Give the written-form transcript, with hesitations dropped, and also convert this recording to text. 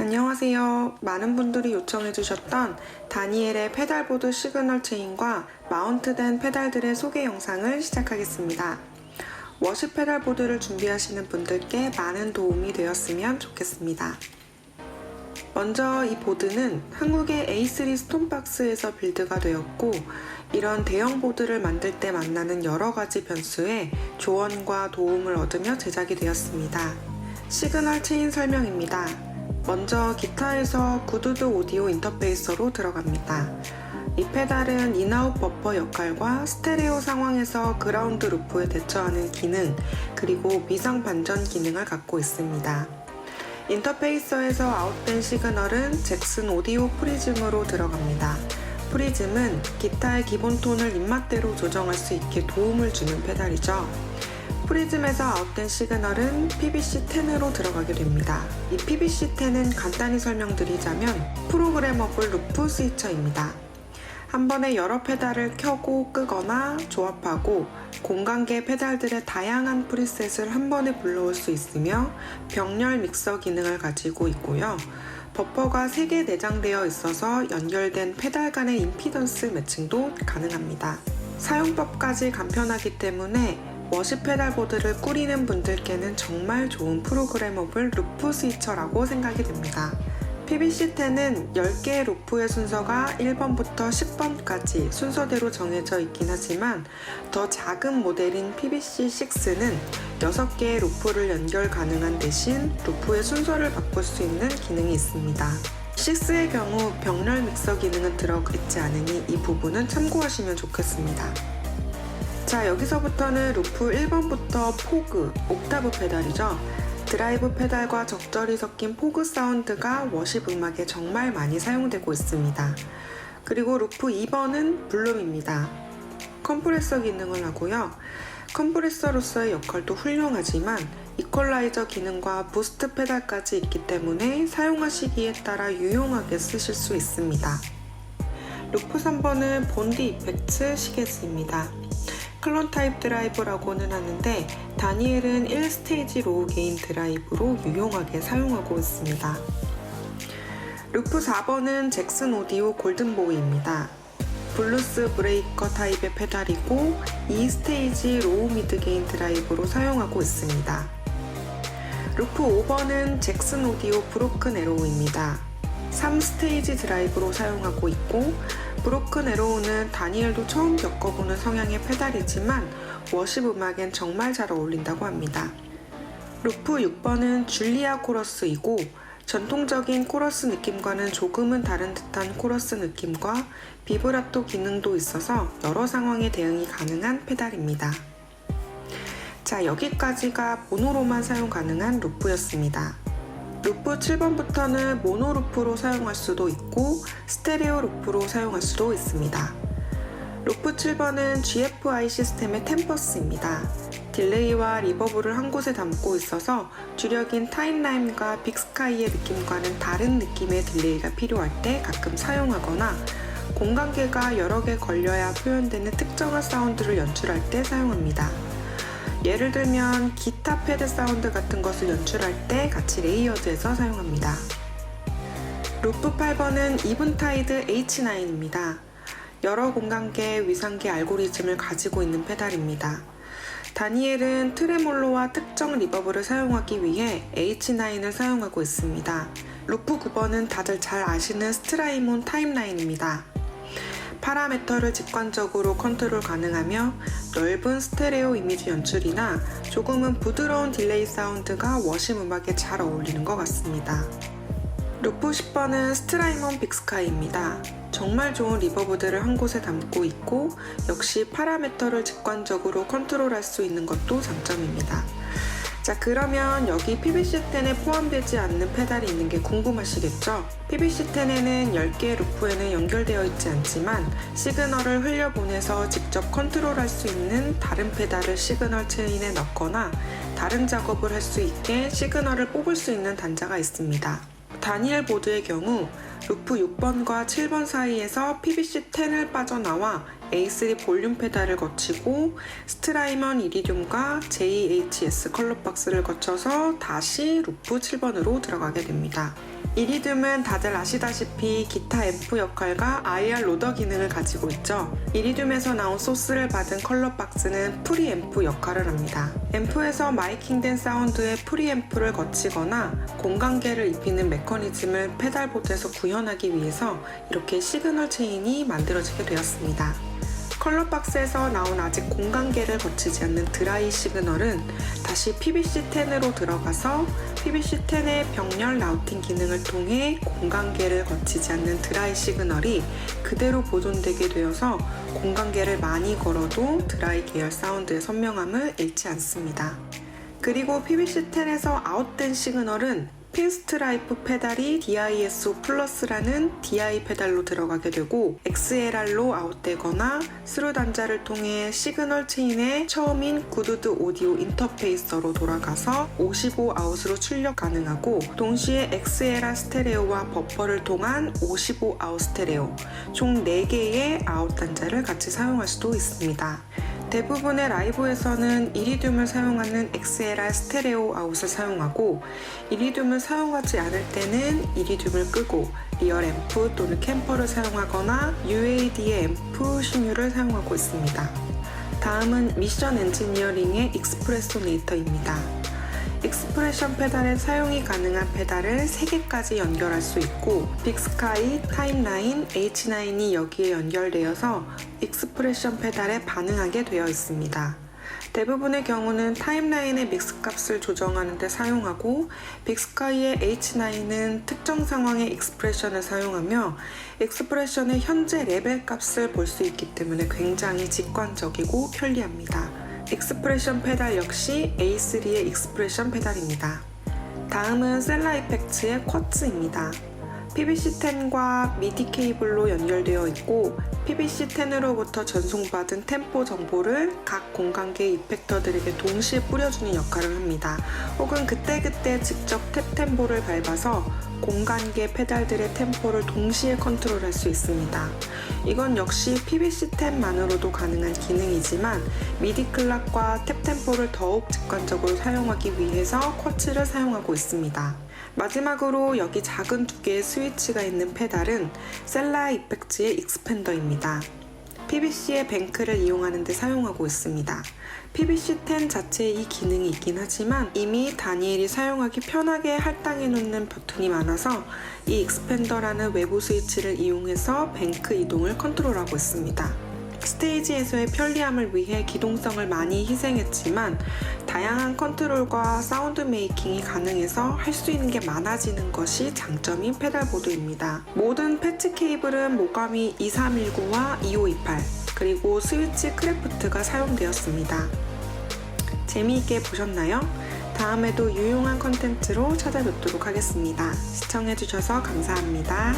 안녕하세요. 많은 분들이 요청해주셨던 다니엘의 페달보드 시그널 체인과 마운트된 페달들의 소개 영상을 시작하겠습니다. 워시 페달보드를 준비하시는 분들께 많은 도움이 되었으면 좋겠습니다. 먼저 이 보드는 한국의 A3 스톤박스에서 빌드가 되었고, 이런 대형 보드를 만들 때 만나는 여러 가지 변수에 조언과 도움을 얻으며 제작이 되었습니다. 시그널 체인 설명입니다. 먼저 기타에서 구두드 오디오 인터페이서로 들어갑니다. 이 페달은 인아웃 버퍼 역할과 스테레오 상황에서 그라운드 루프에 대처하는 기능, 그리고 미상 반전 기능을 갖고 있습니다. 인터페이서에서 아웃된 시그널은 잭슨 오디오 프리즘으로 들어갑니다. 프리즘은 기타의 기본 톤을 입맛대로 조정할 수 있게 도움을 주는 페달이죠. 프리즘에서 아웃된 시그널은 PBC10으로 들어가게 됩니다. 이 PBC10은 간단히 설명드리자면 프로그래머블 루프 스위처입니다. 한 번에 여러 페달을 켜고 끄거나 조합하고 공간계 페달들의 다양한 프리셋을 한 번에 불러올 수 있으며 병렬 믹서 기능을 가지고 있고요. 버퍼가 3개 내장되어 있어서 연결된 페달 간의 임피던스 매칭도 가능합니다. 사용법까지 간편하기 때문에 워시 페달보드를 꾸리는 분들께는 정말 좋은 프로그래머블 루프 스위처라고 생각이 됩니다. PBC10은 10개의 루프의 순서가 1번부터 10번까지 순서대로 정해져 있긴 하지만 더 작은 모델인 PBC6는 6개의 루프를 연결 가능한 대신 루프의 순서를 바꿀 수 있는 기능이 있습니다. 6의 경우 병렬 믹서 기능은 들어있지 않으니 이 부분은 참고하시면 좋겠습니다. 자, 여기서부터는 루프 1번부터 포그, 옥타브 페달이죠. 드라이브 페달과 적절히 섞인 포그 사운드가 워십 음악에 정말 많이 사용되고 있습니다. 그리고 루프 2번은 블룸입니다. 컴프레서 기능을 하고요. 컴프레서로서의 역할도 훌륭하지만 이퀄라이저 기능과 부스트 페달까지 있기 때문에 사용하시기에 따라 유용하게 쓰실 수 있습니다. 루프 3번은 본디 이펙트 시계스입니다. 클론 타입 드라이브라고는 하는데 다니엘은 1스테이지 로우 게인 드라이브로 유용하게 사용하고 있습니다. 루프 4번은 잭슨 오디오 골든보이입니다. 블루스 브레이커 타입의 페달이고 2스테이지 로우 미드 게인 드라이브로 사용하고 있습니다. 루프 5번은 잭슨 오디오 브로큰 에로우입니다. 3스테이지 드라이브로 사용하고 있고 브로큰 에로우는 다니엘도 처음 겪어보는 성향의 페달이지만 워십 음악엔 정말 잘 어울린다고 합니다. 루프 6번은 줄리아 코러스이고 전통적인 코러스 느낌과는 조금은 다른 듯한 코러스 느낌과 비브라토 기능도 있어서 여러 상황에 대응이 가능한 페달입니다. 자, 여기까지가 모노로만 사용 가능한 루프였습니다. 루프 7번부터는 모노 루프로 사용할 수도 있고 스테레오 루프로 사용할 수도 있습니다. 루프 7번은 GFI 시스템의 템퍼스입니다. 딜레이와 리버브를 한 곳에 담고 있어서 주력인 타임라인과 빅스카이의 느낌과는 다른 느낌의 딜레이가 필요할 때 가끔 사용하거나 공간계가 여러 개 걸려야 표현되는 특정한 사운드를 연출할 때 사용합니다. 예를 들면 기타 패드 사운드 같은 것을 연출할 때 같이 레이어드해서 사용합니다. 루프 8번은 이븐타이드 H9입니다. 여러 공간계, 위상계 알고리즘을 가지고 있는 페달입니다. 다니엘은 트레몰로와 특정 리버브를 사용하기 위해 H9을 사용하고 있습니다. 루프 9번은 다들 잘 아시는 스트라이몬 타임라인입니다. 파라메터를 직관적으로 컨트롤 가능하며 넓은 스테레오 이미지 연출이나 조금은 부드러운 딜레이 사운드가 워십 음악에 잘 어울리는 것 같습니다. 루프 10번은 스트라이몬 빅스카이입니다. 정말 좋은 리버브들을 한 곳에 담고 있고 역시 파라메터를 직관적으로 컨트롤할 수 있는 것도 장점입니다. 자, 그러면 여기 PBC10에 포함되지 않는 페달이 있는 게 궁금하시겠죠? PBC10에는 10개의 루프에는 연결되어 있지 않지만 시그널을 흘려보내서 직접 컨트롤할 수 있는 다른 페달을 시그널 체인에 넣거나 다른 작업을 할 수 있게 시그널을 뽑을 수 있는 단자가 있습니다. 다니엘 보드의 경우 루프 6번과 7번 사이에서 PBC10을 빠져나와 A3 볼륨 페달을 거치고 스트라이먼 이리듐과 JHS 컬러 박스를 거쳐서 다시 루프 7번으로 들어가게 됩니다. 이리듐은 다들 아시다시피 기타 앰프 역할과 IR 로더 기능을 가지고 있죠. 이리듐에서 나온 소스를 받은 컬러 박스는 프리앰프 역할을 합니다. 앰프에서 마이킹된 사운드에 프리앰프를 거치거나 공간계를 입히는 메커니즘을 페달보드에서 구현하기 위해서 이렇게 시그널 체인이 만들어지게 되었습니다. 컬러 박스에서 나온 아직 공간계를 거치지 않는 드라이 시그널은 다시 PBC10으로 들어가서 PBC10의 병렬 라우팅 기능을 통해 공간계를 거치지 않는 드라이 시그널이 그대로 보존되게 되어서 공간계를 많이 걸어도 드라이 계열 사운드의 선명함을 잃지 않습니다. 그리고 PBC10에서 아웃된 시그널은 핀스트라이프 페달이 DISO 플러스라는 DI 페달로 들어가게 되고 XLR로 아웃되거나 스루 단자를 통해 시그널 체인의 처음인 구드드 오디오 인터페이서로 돌아가서 55 아웃으로 출력 가능하고 동시에 XLR 스테레오와 버퍼를 통한 55 아웃 스테레오 총 4개의 아웃 단자를 같이 사용할 수도 있습니다. 대부분의 라이브에서는 이리듐을 사용하는 XLR 스테레오 아웃을 사용하고 이리듐을 사용하지 않을 때는 이리듐을 끄고 리얼 앰프 또는 캠퍼를 사용하거나 UAD의 앰프 신유를 사용하고 있습니다. 다음은 미션 엔지니어링의 익스프레소네이터입니다. 익스프레션 페달에 사용이 가능한 페달을 3개까지 연결할 수 있고 빅스카이, 타임라인, H9이 여기에 연결되어서 익스프레션 페달에 반응하게 되어 있습니다. 대부분의 경우는 타임라인의 믹스 값을 조정하는 데 사용하고 빅스카이의 H9은 특정 상황의 익스프레션을 사용하며 익스프레션의 현재 레벨 값을 볼 수 있기 때문에 굉장히 직관적이고 편리합니다. 익스프레션 페달 역시 A3의 익스프레션 페달입니다. 다음은 셀라 이펙츠의 쿼츠입니다. PBC10과 미디 케이블로 연결되어 있고 PBC10으로부터 전송받은 템포 정보를 각 공간계 이펙터들에게 동시에 뿌려주는 역할을 합니다. 혹은 그때그때 직접 탭 템포를 밟아서 공간계 페달들의 템포를 동시에 컨트롤할 수 있습니다. 이건 역시 PBC10만으로도 가능한 기능이지만 미디 클락과 탭 템포를 더욱 직관적으로 사용하기 위해서 쿼츠를 사용하고 있습니다. 마지막으로 여기 작은 2개의 스위치가 있는 페달은 셀라 이펙츠의 익스펜더입니다. PBC의 뱅크를 이용하는 데 사용하고 있습니다. PBC10 자체에 이 기능이 있긴 하지만 이미 다니엘이 사용하기 편하게 할당해 놓는 버튼이 많아서 이 익스펜더라는 외부 스위치를 이용해서 뱅크 이동을 컨트롤하고 있습니다. 스테이지에서의 편리함을 위해 기동성을 많이 희생했지만 다양한 컨트롤과 사운드 메이킹이 가능해서 할 수 있는 게 많아지는 것이 장점인 페달보드입니다. 모든 패치 케이블은 모가미 2319와 2528 그리고 스위치 크래프트가 사용되었습니다. 재미있게 보셨나요? 다음에도 유용한 컨텐츠로 찾아뵙도록 하겠습니다. 시청해주셔서 감사합니다.